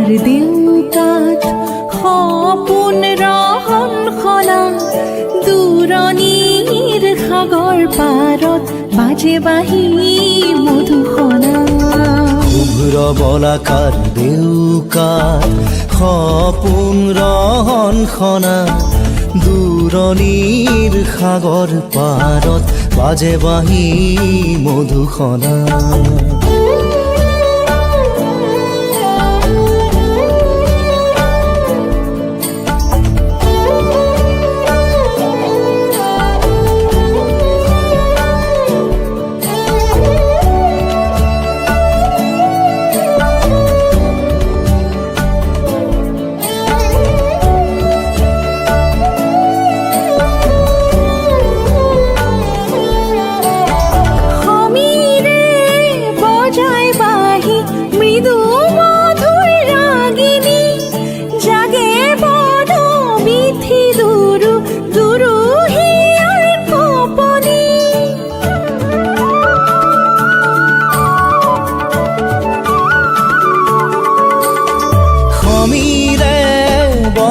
বলাকাৰ দেউকাত সপোন ৰহন খনা দূৰণিৰ সাগৰ পাৰত বাজে বাঁহী মধুসনা শুভ্ৰ বলাকাৰ দেউকাত সপোন ৰহন খনা দূৰণিৰ সাগৰ পাৰত বাজে বাঁহী মধুসনা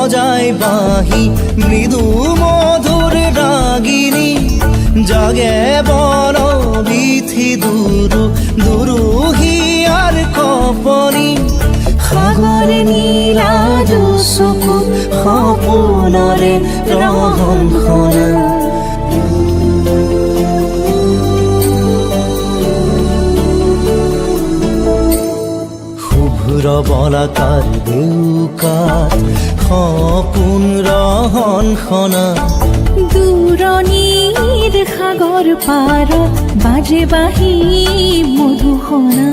বজায় বাঁহী মৃদু মধুর রাগিনী জাগে বন বিথি দুরু দুরু হিয়ার কপনি সাগৰ নীলা চকু সপোনৰে ৰহন খনা শুভ্ৰ বলাকাৰ দেউকাত সপোন ৰহন খনা দূৰণিৰ সাগৰ পাৰত বাজে বাঁহী মধুসনা